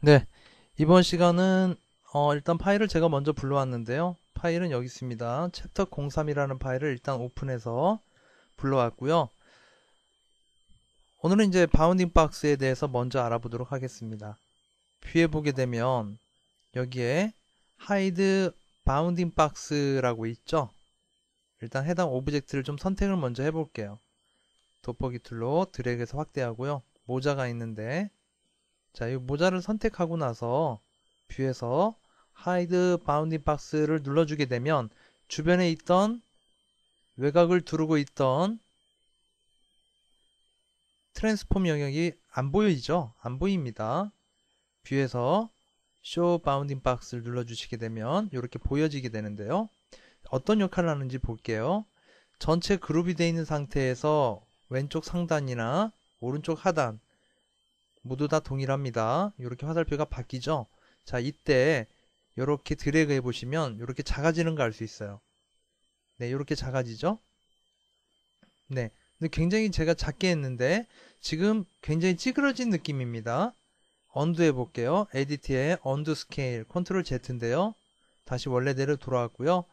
네, 이번 시간은 일단 파일을 제가 먼저 불러왔는데요. 파일은 여기 있습니다. 챕터 03이라는 파일을 일단 오픈해서 불러왔고요. 오늘은 이제 바운딩 박스에 대해서 먼저 알아보도록 하겠습니다. 뷰에 보게 되면 여기에 hide bounding box라고 있죠. 일단 해당 오브젝트를 좀 선택을 먼저 해볼게요. 돋보기 툴로 드래그해서 확대하고요. 모자가 있는데 자, 이 모자를 선택하고 나서 뷰에서 hide bounding box를 눌러주게 되면 주변에 있던 외곽을 두르고 있던 트랜스폼 영역이 안 보이죠? 안 보입니다. 뷰에서 show bounding box를 눌러주시게 되면 이렇게 보여지게 되는데요. 어떤 역할을 하는지 볼게요. 전체 그룹이 되어 있는 상태에서 왼쪽 상단이나 오른쪽 하단 모두 다 동일합니다. 이렇게 화살표가 바뀌죠. 자, 이때 이렇게 드래그 해보시면 이렇게 작아지는 거 알 수 있어요. 네, 이렇게 작아지죠. 네, 근데 굉장히 제가 작게 했는데 지금 굉장히 찌그러진 느낌입니다. 언두 해볼게요. 에디트에 언두 스케일 컨트롤 Z인데요. 다시 원래대로 돌아왔고요.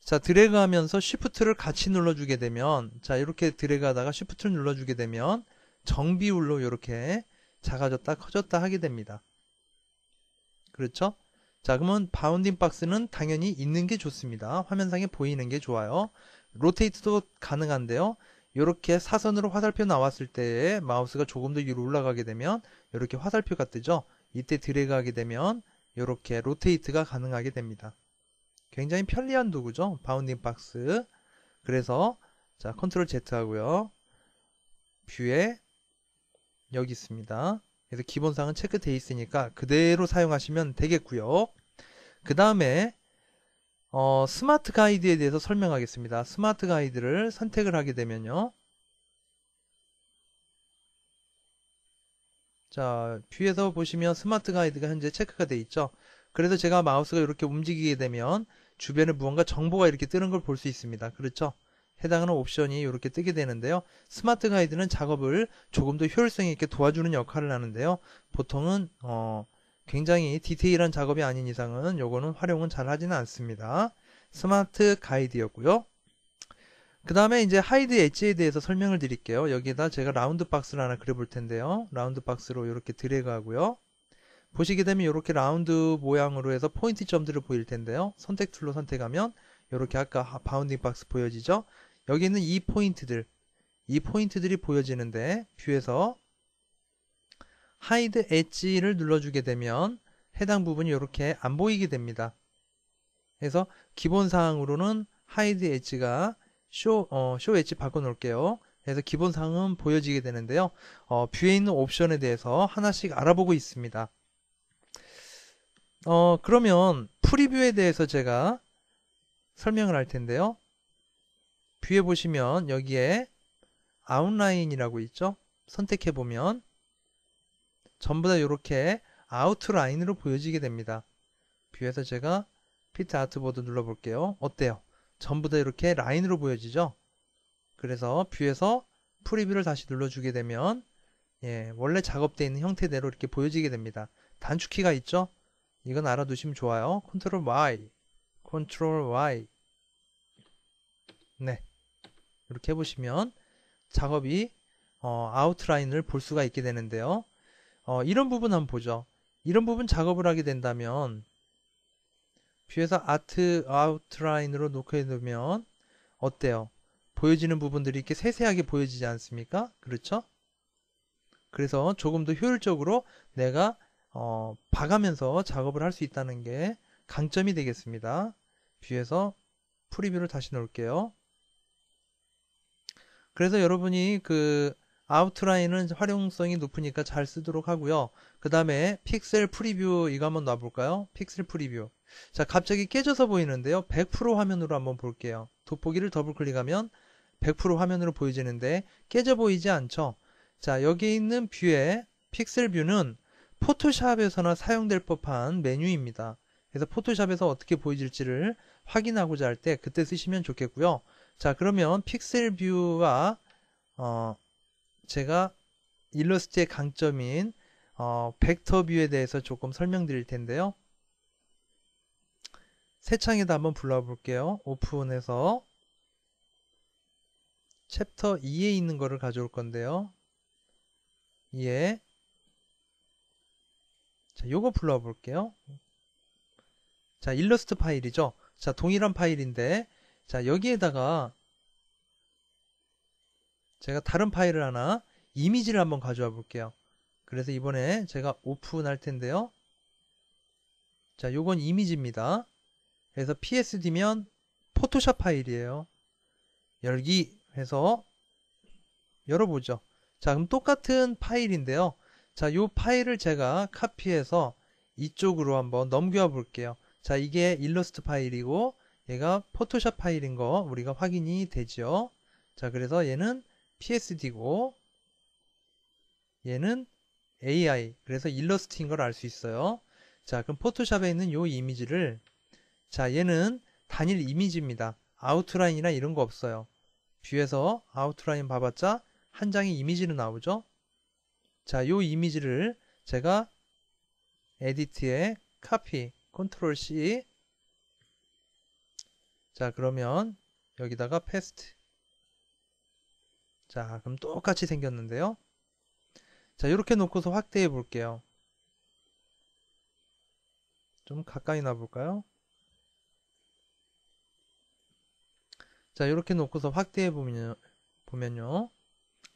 자, 드래그 하면서 쉬프트를 같이 눌러주게 되면 자, 이렇게 드래그 하다가 쉬프트를 눌러주게 되면 정비율로 이렇게 작아졌다 커졌다 하게 됩니다. 그렇죠? 자, 그러면 바운딩 박스는 당연히 있는 게 좋습니다. 화면상에 보이는 게 좋아요. 로테이트도 가능한데요. 이렇게 사선으로 화살표 나왔을 때 마우스가 조금 더 위로 올라가게 되면 이렇게 화살표가 뜨죠. 이때 드래그 하게 되면 이렇게 로테이트가 가능하게 됩니다. 굉장히 편리한 도구죠. 바운딩 박스. 그래서 자, 컨트롤 Z 하고요. 뷰에 여기 있습니다. 그래서 기본상은 체크되어 있으니까 그대로 사용하시면 되겠고요. 그 다음에 스마트 가이드에 대해서 설명하겠습니다. 스마트 가이드를 선택을 하게 되면요. 자, 뷰에서 보시면 스마트 가이드가 현재 체크가 되어 있죠. 그래서 제가 마우스가 이렇게 움직이게 되면 주변에 무언가 정보가 이렇게 뜨는 걸 볼 수 있습니다. 그렇죠? 해당하는 옵션이 이렇게 뜨게 되는데요. 스마트 가이드는 작업을 조금 더 효율성 있게 도와주는 역할을 하는데요. 보통은 굉장히 디테일한 작업이 아닌 이상은 요거는 활용은 잘 하지는 않습니다. 스마트 가이드였고요. 그 다음에 이제 하이드 엣지에 대해서 설명을 드릴게요. 여기에다 제가 라운드 박스를 하나 그려볼 텐데요. 라운드 박스로 이렇게 드래그 하고요. 보시게 되면 이렇게 라운드 모양으로 해서 포인트 점들을 보일 텐데요. 선택 툴로 선택하면 이렇게 아까 바운딩 박스 보여지죠? 여기 있는 이 포인트들이 보여지는데 뷰에서 하이드 엣지를 눌러주게 되면 해당 부분이 이렇게 안 보이게 됩니다. 그래서 기본 사항으로는 하이드 엣지가 쇼 엣지 바꿔 놓을게요. 그래서 기본 사항은 보여지게 되는데요. 뷰에 있는 옵션에 대해서 하나씩 알아보고 있습니다. 그러면 프리뷰에 대해서 제가 설명을 할 텐데요. 뷰에 보시면 여기에 아웃라인이라고 있죠? 선택해 보면 전부 다 이렇게 아웃라인으로 보여지게 됩니다. 뷰에서 제가 피트 아트보드 눌러볼게요. 어때요? 전부 다 이렇게 라인으로 보여지죠? 그래서 뷰에서 프리뷰를 다시 눌러주게 되면 원래 작업되어 있는 형태대로 이렇게 보여지게 됩니다. 단축키가 있죠? 이건 알아두시면 좋아요. 컨트롤 Y, 컨트롤 Y. 네, 이렇게 해보시면 작업이 아웃라인을 볼 수가 있게 되는데요. 이런 부분 한번 보죠. 이런 부분 작업을 하게 된다면 뷰에서 아트 아웃라인으로 놓게 되면 어때요? 보여지는 부분들이 이렇게 세세하게 보여지지 않습니까? 그렇죠? 그래서 조금 더 효율적으로 내가 봐가면서 작업을 할 수 있다는 게 강점이 되겠습니다. 뷰에서 프리뷰를 다시 놓을게요. 그래서 여러분이 그 아웃라인은 활용성이 높으니까 잘 쓰도록 하고요. 그 다음에 픽셀 프리뷰 이거 한번 놔볼까요? 픽셀 프리뷰. 자, 갑자기 깨져서 보이는데요. 100% 화면으로 한번 볼게요. 돋보기를 더블 클릭하면 100% 화면으로 보여지는데 깨져 보이지 않죠? 자, 여기 있는 뷰에 픽셀 뷰는 포토샵에서나 사용될 법한 메뉴입니다. 그래서 포토샵에서 어떻게 보여질지를 확인하고자 할 때 그때 쓰시면 좋겠고요. 자, 그러면 픽셀 뷰와 제가 일러스트의 강점인 벡터 뷰에 대해서 조금 설명드릴 텐데요. 새 창에다 한번 불러볼게요. 오픈해서 챕터 2에 있는 거를 가져올 건데요. 2에 자, 요거 불러볼게요. 자, 일러스트 파일이죠. 자, 동일한 파일인데 자, 여기에다가 제가 다른 파일을 하나 이미지를 한번 가져와 볼게요. 그래서 이번에 제가 오픈할 텐데요. 자, 요건 이미지입니다. 그래서 PSD면 포토샵 파일이에요. 열기 해서 열어보죠. 자, 그럼 똑같은 파일인데요. 자, 요 파일을 제가 카피해서 이쪽으로 한번 넘겨 볼게요. 자, 이게 일러스트 파일이고 얘가 포토샵 파일인 거 우리가 확인이 되죠. 자, 그래서 얘는 PSD고 얘는 AI, 그래서 일러스트인 걸 알 수 있어요. 자, 그럼 포토샵에 있는 요 이미지를 자, 얘는 단일 이미지입니다. 아웃라인이나 이런 거 없어요. 뷰에서 아웃라인 봐봤자 한 장의 이미지는 나오죠. 자, 요 이미지를 제가 에디트에 카피, 컨트롤 C. 자, 그러면 여기다가 페스트. 자, 그럼 똑같이 생겼는데요. 자, 이렇게 놓고서 확대해 볼게요. 좀 가까이 놔볼까요? 자, 이렇게 놓고서 확대해 보면요.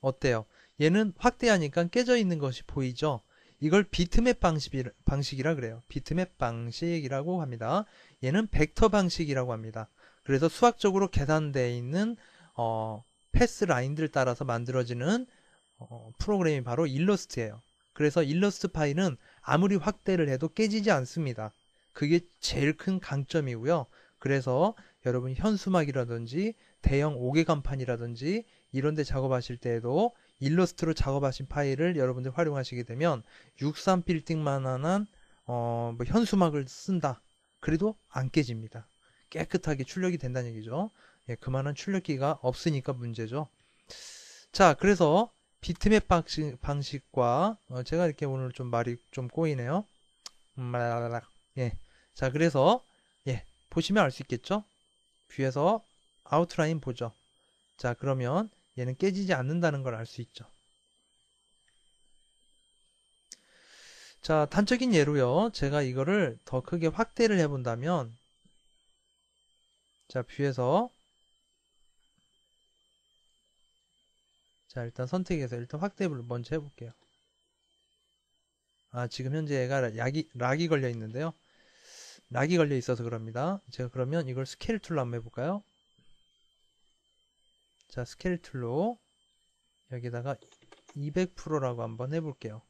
어때요? 얘는 확대하니까 깨져 있는 것이 보이죠? 이걸 비트맵 방식이라 그래요. 비트맵 방식이라고 합니다. 얘는 벡터 방식이라고 합니다. 그래서 수학적으로 계산되어 있는 패스 라인들 따라서 만들어지는 프로그램이 바로 일러스트예요. 그래서 일러스트 파일은 아무리 확대를 해도 깨지지 않습니다. 그게 제일 큰 강점이고요. 그래서 여러분 현수막이라든지 대형 5개 간판이라든지 이런 데 작업하실 때에도 일러스트로 작업하신 파일을 여러분들 활용하시게 되면 63 빌딩만한 뭐 현수막을 쓴다. 그래도 안 깨집니다. 깨끗하게 출력이 된다는 얘기죠. 예, 그만한 출력기가 없으니까 문제죠. 자, 그래서 비트맵 방식과 제가 이렇게 오늘 좀 말이 좀 꼬이네요. 예. 자, 그래서 예, 보시면 알 수 있겠죠? 뷰에서 아웃라인 보죠. 자, 그러면 얘는 깨지지 않는다는 걸 알 수 있죠. 자, 단적인 예로요. 제가 이거를 더 크게 확대를 해본다면 자, 뷰에서 자, 일단 선택해서 일단 확대를 먼저 해볼게요. 아, 지금 현재 얘가 락이 걸려 있는데요. 락이 걸려 있어서 그럽니다. 제가 그러면 이걸 스케일 툴로 한번 해볼까요? 자, 스케일 툴로 여기다가 200%라고 한번 해볼게요.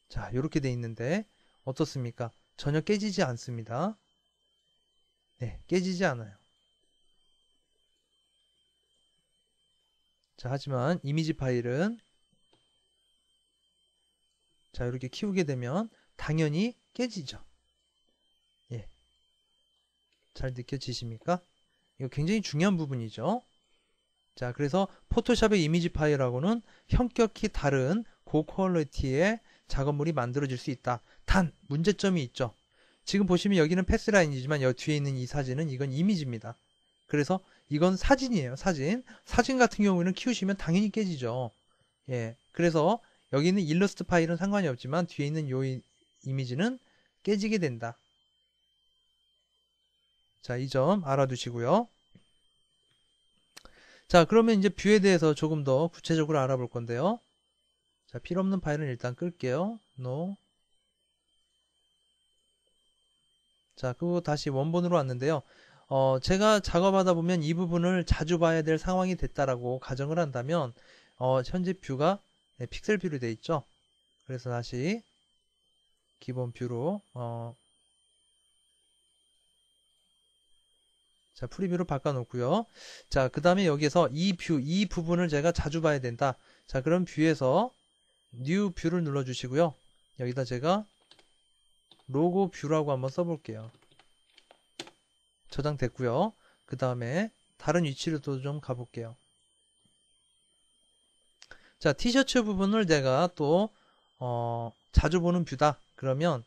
자, 이렇게 돼 있는데 어떻습니까? 전혀 깨지지 않습니다. 네, 깨지지 않아요. 자, 하지만 이미지 파일은 자, 이렇게 키우게 되면 당연히 깨지죠. 예, 잘 느껴지십니까? 이거 굉장히 중요한 부분이죠. 자, 그래서 포토샵의 이미지 파일하고는 현격히 다른 고퀄리티의 작업물이 만들어질 수 있다. 단, 문제점이 있죠. 지금 보시면 여기는 패스라인이지만 여기 뒤에 있는 이 사진은 이건 이미지입니다. 그래서 이건 사진이에요, 사진. 사진 같은 경우에는 키우시면 당연히 깨지죠. 예, 그래서 여기 있는 일러스트 파일은 상관이 없지만 뒤에 있는 이 이미지는 깨지게 된다. 자, 이 점 알아두시고요. 자, 그러면 이제 뷰에 대해서 조금 더 구체적으로 알아볼 건데요. 자, 필요 없는 파일은 일단 끌게요. No. 자, 그거 다시 원본으로 왔는데요. 제가 작업하다 보면 이 부분을 자주 봐야 될 상황이 됐다라고 가정을 한다면, 현재 뷰가 네, 픽셀 뷰로 되어 있죠. 그래서 다시 기본 뷰로, 자, 프리뷰로 바꿔놓고요. 자, 그 다음에 여기에서 이 부분을 제가 자주 봐야 된다. 자, 그럼 뷰에서 뉴 뷰를 눌러주시고요. 여기다 제가 로고 뷰라고 한번 써볼게요. 저장됐고요. 그 다음에 다른 위치로도 좀 가볼게요. 자, 티셔츠 부분을 내가 또 자주 보는 뷰다. 그러면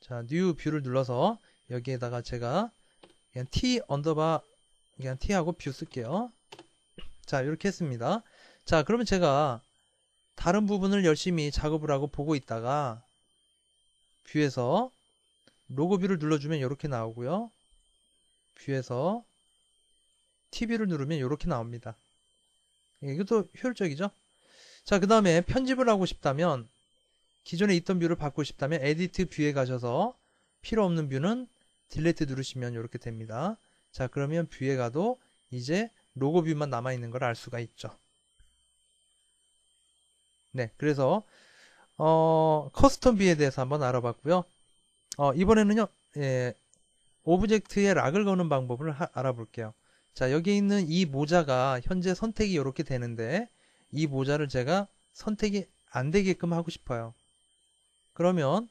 자, 뉴 뷰를 눌러서 여기에다가 제가 그냥 T 언더바 그냥 T하고 뷰 쓸게요. 자, 이렇게 했습니다. 자, 그러면 제가 다른 부분을 열심히 작업을 하고 보고 있다가 뷰에서 로고 뷰를 눌러주면 이렇게 나오고요. 뷰에서 TV를 누르면 이렇게 나옵니다. 이것도 효율적이죠? 자, 그 다음에 편집을 하고 싶다면 기존에 있던 뷰를 바꾸고 싶다면 에디트 뷰에 가셔서 필요 없는 뷰는 딜리트 누르시면 이렇게 됩니다. 자, 그러면 뷰에 가도 이제 로고 뷰만 남아있는 걸 알 수가 있죠. 네, 그래서 커스텀 뷰에 대해서 한번 알아봤고요. 이번에는요, 오브젝트에 락을 거는 방법을 알아볼게요. 자, 여기 있는 이 모자가 현재 선택이 이렇게 되는데 이 모자를 제가 선택이 안 되게끔 하고 싶어요. 그러면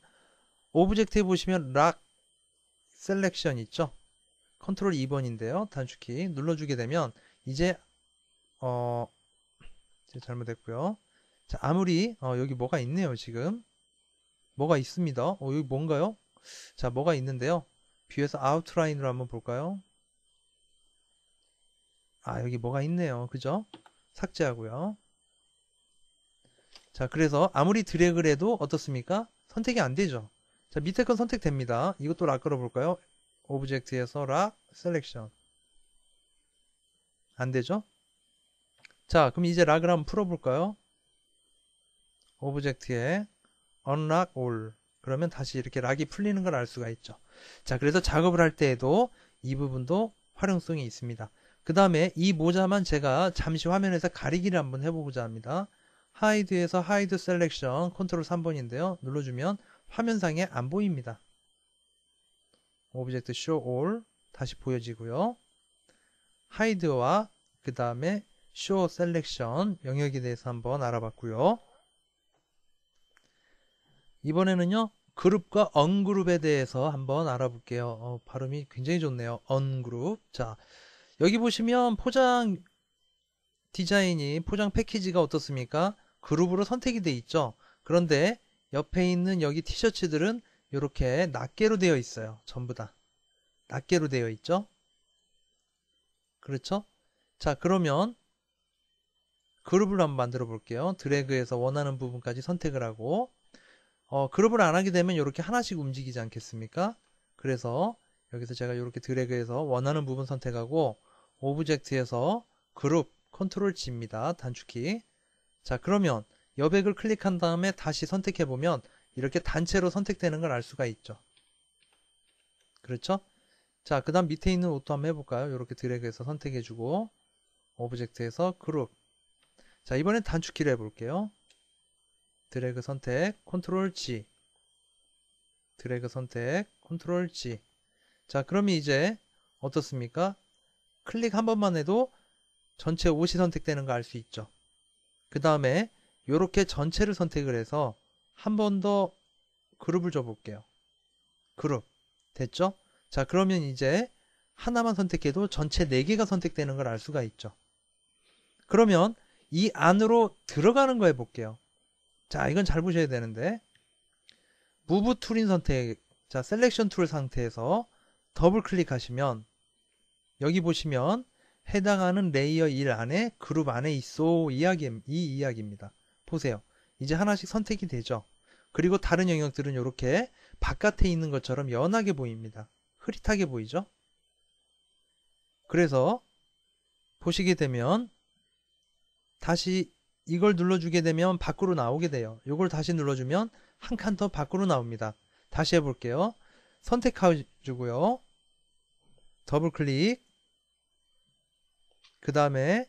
오브젝트에 보시면 락 셀렉션 있죠? 컨트롤 2번인데요. 단축키 눌러주게 되면 이제 잘못했고요. 자, 아무리 여기 뭐가 있네요. 지금 뭐가 있습니다. 여기 뭔가요? 자, 뭐가 있는데요. 뷰에서 아웃라인으로 한번 볼까요? 아, 여기 뭐가 있네요. 그죠? 삭제하고요. 자, 그래서 아무리 드래그를 해도 어떻습니까? 선택이 안 되죠. 자, 밑에 건 선택됩니다. 이것도 락 걸어볼까요? 오브젝트에서 락 셀렉션. 안 되죠? 자, 그럼 이제 락을 한번 풀어볼까요? 오브젝트에 unlock all. 그러면 다시 이렇게 락이 풀리는 걸 알 수가 있죠. 자, 그래서 작업을 할 때에도 이 부분도 활용성이 있습니다. 그 다음에 이 모자만 제가 잠시 화면에서 가리기를 한번 해보고자 합니다. 하이드에서 하이드 셀렉션 컨트롤 3번인데요. 눌러주면 화면상에 안 보입니다. 오브젝트 show all 다시 보여지고요. 하이드와 그 다음에 show selection 영역에 대해서 한번 알아봤고요. 이번에는요. 그룹과 언그룹에 대해서 한번 알아볼게요. 발음이 굉장히 좋네요. 언그룹. 자, 여기 보시면 포장 디자인이 포장 패키지가 어떻습니까? 그룹으로 선택이 돼 있죠. 그런데 옆에 있는 여기 티셔츠들은 이렇게 낱개로 되어 있어요. 전부 다 낱개로 되어 있죠. 그렇죠? 자, 그러면 그룹을 한번 만들어 볼게요. 드래그해서 원하는 부분까지 선택을 하고 그룹을 안 하게 되면 이렇게 하나씩 움직이지 않겠습니까? 그래서 여기서 제가 이렇게 드래그해서 원하는 부분 선택하고 오브젝트에서 그룹 컨트롤 G입니다. 단축키. 자, 그러면 여백을 클릭한 다음에 다시 선택해 보면 이렇게 단체로 선택되는 걸 알 수가 있죠. 그렇죠? 자, 그 다음 밑에 있는 옷도 한번 해볼까요? 이렇게 드래그해서 선택해주고 오브젝트에서 그룹. 자, 이번엔 단축키로 해볼게요. 드래그 선택, 컨트롤 G. 드래그 선택, 컨트롤 G. 자, 그러면 이제 어떻습니까? 클릭 한 번만 해도 전체 옷이 선택되는 거 알 수 있죠. 그 다음에 이렇게 전체를 선택을 해서 한 번 더 그룹을 줘볼게요. 그룹. 됐죠? 자, 그러면 이제 하나만 선택해도 전체 4개가 선택되는 걸 알 수가 있죠. 그러면 이 안으로 들어가는 거 해볼게요. 자, 이건 잘 보셔야 되는데 무브 툴인 선택, 자, 셀렉션 툴 상태에서 더블 클릭하시면 여기 보시면 해당하는 레이어 1 안에 그룹 안에 있어 이 이야기입니다. 보세요. 이제 하나씩 선택이 되죠. 그리고 다른 영역들은 이렇게 바깥에 있는 것처럼 연하게 보입니다. 흐릿하게 보이죠? 그래서 보시게 되면 다시 이걸 눌러주게 되면 밖으로 나오게 돼요. 이걸 다시 눌러주면 한 칸 더 밖으로 나옵니다. 다시 해볼게요. 선택해주고요. 더블 클릭. 그 다음에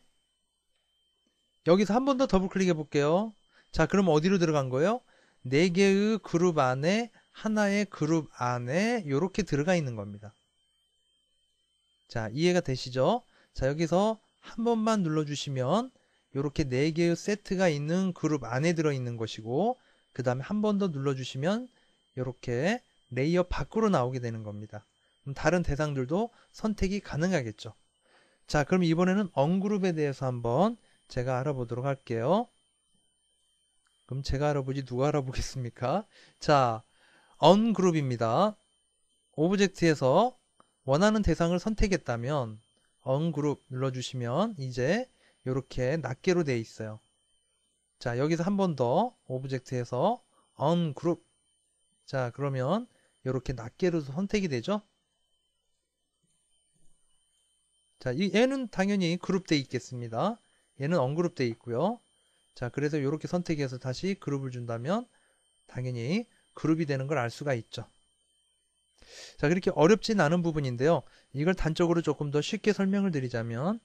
여기서 한 번 더 더블 클릭해 볼게요. 자, 그럼 어디로 들어간 거예요? 4개의 그룹 안에 하나의 그룹 안에 이렇게 들어가 있는 겁니다. 자, 이해가 되시죠? 자, 여기서 한 번만 눌러주시면 이렇게 4개의 세트가 있는 그룹 안에 들어있는 것이고 그 다음에 한 번 더 눌러주시면 이렇게 레이어 밖으로 나오게 되는 겁니다. 그럼 다른 대상들도 선택이 가능하겠죠. 자, 그럼 이번에는 언그룹에 대해서 한번 제가 알아보도록 할게요. 그럼 제가 알아보지 누가 알아보겠습니까? 자, 언그룹입니다. 오브젝트에서 원하는 대상을 선택했다면 언그룹 눌러주시면 이제 이렇게 낱개로 되어 있어요. 자, 여기서 한 번 더 오브젝트에서 언그룹. 자, 그러면 이렇게 낱개로 선택이 되죠. 자, 얘는 당연히 그룹되어 있겠습니다. 얘는 언그룹되어 있고요. 자, 그래서 이렇게 선택해서 다시 그룹을 준다면 당연히 그룹이 되는 걸 알 수가 있죠. 자, 그렇게 어렵진 않은 부분인데요. 이걸 단적으로 조금 더 쉽게 설명을 드리자면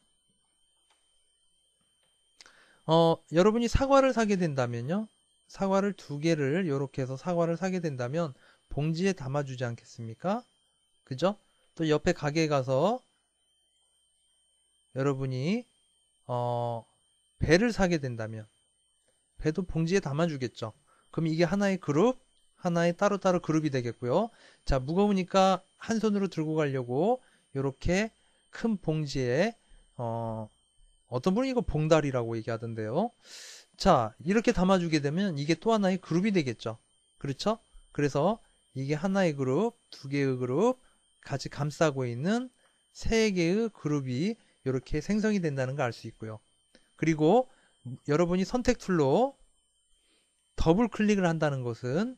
여러분이 사과를 사게 된다면요. 사과를 두 개를 이렇게 해서 사과를 사게 된다면 봉지에 담아주지 않겠습니까? 그죠? 또 옆에 가게에 가서 여러분이 배를 사게 된다면 배도 봉지에 담아주겠죠. 그럼 이게 하나의 그룹, 하나의 따로따로 그룹이 되겠고요. 자, 무거우니까 한 손으로 들고 가려고 이렇게 큰 봉지에 어떤 분이 이거 봉다리라고 얘기하던데요. 자, 이렇게 담아주게 되면 이게 또 하나의 그룹이 되겠죠. 그렇죠? 그래서 이게 하나의 그룹, 두 개의 그룹, 같이 감싸고 있는 세 개의 그룹이 이렇게 생성이 된다는 걸 알 수 있고요. 그리고 여러분이 선택 툴로 더블 클릭을 한다는 것은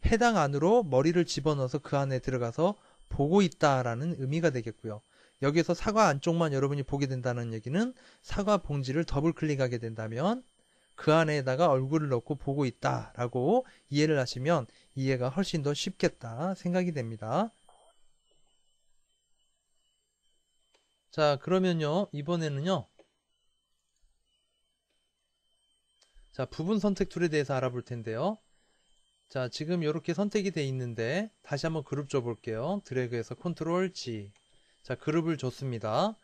해당 안으로 머리를 집어넣어서 그 안에 들어가서 보고 있다라는 의미가 되겠고요. 여기에서 사과 안쪽만 여러분이 보게 된다는 얘기는 사과 봉지를 더블 클릭하게 된다면 그 안에다가 얼굴을 넣고 보고 있다라고 이해를 하시면 이해가 훨씬 더 쉽겠다 생각이 됩니다. 자, 그러면요, 이번에는요, 자, 부분 선택 툴에 대해서 알아볼 텐데요. 자, 지금 이렇게 선택이 돼 있는데 다시 한번 그룹 줘 볼게요. 드래그해서 컨트롤 G. 자, 그룹을 줬습니다.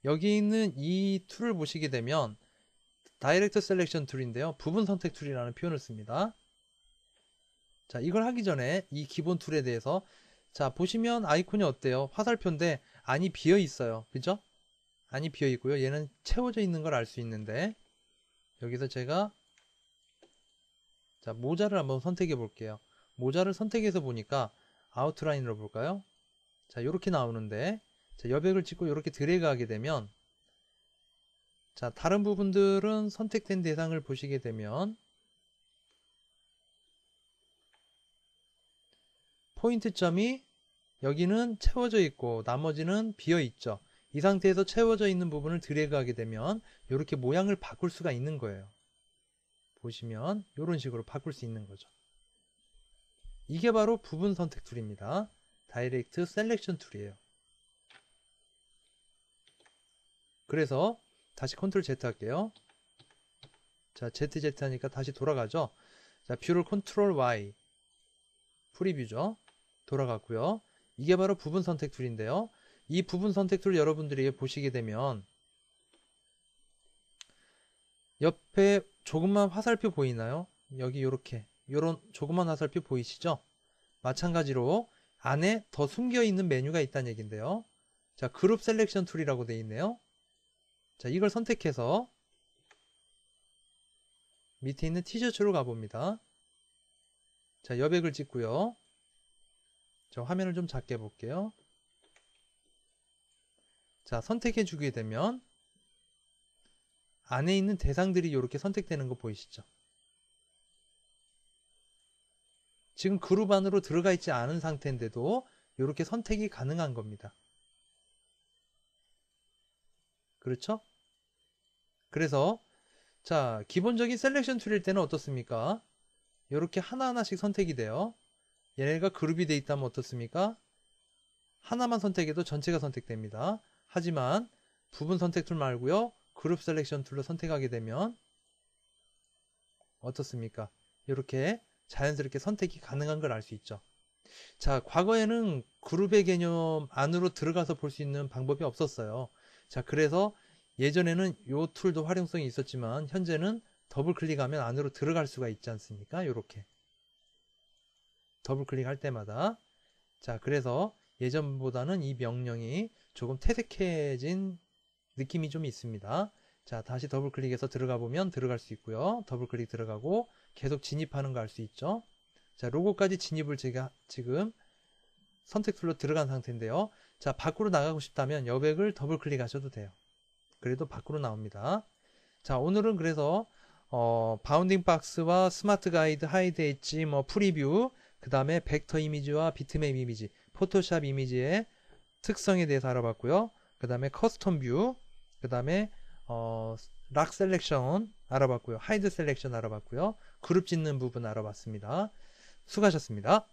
여기 있는 이 툴을 보시게 되면 다이렉트 셀렉션 툴인데요. 부분 선택 툴이라는 표현을 씁니다. 자, 이걸 하기 전에 이 기본 툴에 대해서 자, 보시면 아이콘이 어때요? 화살표인데 안이 비어 있어요. 그죠? 안이 비어 있고요. 얘는 채워져 있는 걸 알 수 있는데 여기서 제가 자, 모자를 한번 선택해 볼게요. 모자를 선택해서 보니까 아웃라인으로 볼까요? 자, 이렇게 나오는데 자, 여백을 찍고 이렇게 드래그 하게 되면 자, 다른 부분들은 선택된 대상을 보시게 되면 포인트점이 여기는 채워져 있고 나머지는 비어 있죠. 이 상태에서 채워져 있는 부분을 드래그 하게 되면 이렇게 모양을 바꿀 수가 있는 거예요. 보시면 이런 식으로 바꿀 수 있는 거죠. 이게 바로 부분 선택 툴입니다. 다이렉트 셀렉션 툴이에요. 그래서 다시 컨트롤 Z 할게요. 자, ZZ 하니까 다시 돌아가죠. 자, 뷰를 컨트롤 Y 프리뷰죠. 돌아갔고요. 이게 바로 부분 선택 툴인데요. 이 부분 선택 툴 여러분들이 보시게 되면 옆에 조그만 화살표 보이나요? 여기 이렇게 이런 조그만 화살표 보이시죠? 마찬가지로 안에 더 숨겨 있는 메뉴가 있다는 얘긴데요. 자, 그룹 셀렉션 툴이라고 되어 있네요. 자, 이걸 선택해서 밑에 있는 티셔츠로 가봅니다. 자, 여백을 찍고요. 자, 화면을 좀 작게 볼게요. 자, 선택해 주게 되면 안에 있는 대상들이 이렇게 선택되는 거 보이시죠? 지금 그룹 안으로 들어가 있지 않은 상태인데도 이렇게 선택이 가능한 겁니다. 그렇죠? 그래서 자, 기본적인 셀렉션 툴일 때는 어떻습니까? 이렇게 하나하나씩 선택이 돼요. 얘네가 그룹이 돼 있다면 어떻습니까? 하나만 선택해도 전체가 선택됩니다. 하지만 부분 선택 툴 말고요. 그룹 셀렉션 툴로 선택하게 되면 어떻습니까? 이렇게 자연스럽게 선택이 가능한 걸 알 수 있죠. 자, 과거에는 그룹의 개념 안으로 들어가서 볼 수 있는 방법이 없었어요. 자, 그래서 예전에는 이 툴도 활용성이 있었지만 현재는 더블 클릭하면 안으로 들어갈 수가 있지 않습니까? 이렇게 더블 클릭할 때마다 자, 그래서 예전보다는 이 명령이 조금 퇴색해진 느낌이 좀 있습니다. 자, 다시 더블 클릭해서 들어가 보면 들어갈 수 있고요. 더블 클릭 들어가고 계속 진입하는 거 알 수 있죠. 자, 로고까지 진입을 제가 지금 선택 툴로 들어간 상태인데요. 자, 밖으로 나가고 싶다면 여백을 더블 클릭하셔도 돼요. 그래도 밖으로 나옵니다. 자, 오늘은 그래서 바운딩 박스와 스마트 가이드, 하이드 엣지, 뭐 프리뷰, 그 다음에 벡터 이미지와 비트맵 이미지, 포토샵 이미지의 특성에 대해서 알아봤고요. 그 다음에 커스텀 뷰, 그 다음에 락 셀렉션 알아봤고요. 하이드 셀렉션 알아봤고요. 그룹 짓는 부분 알아봤습니다. 수고하셨습니다.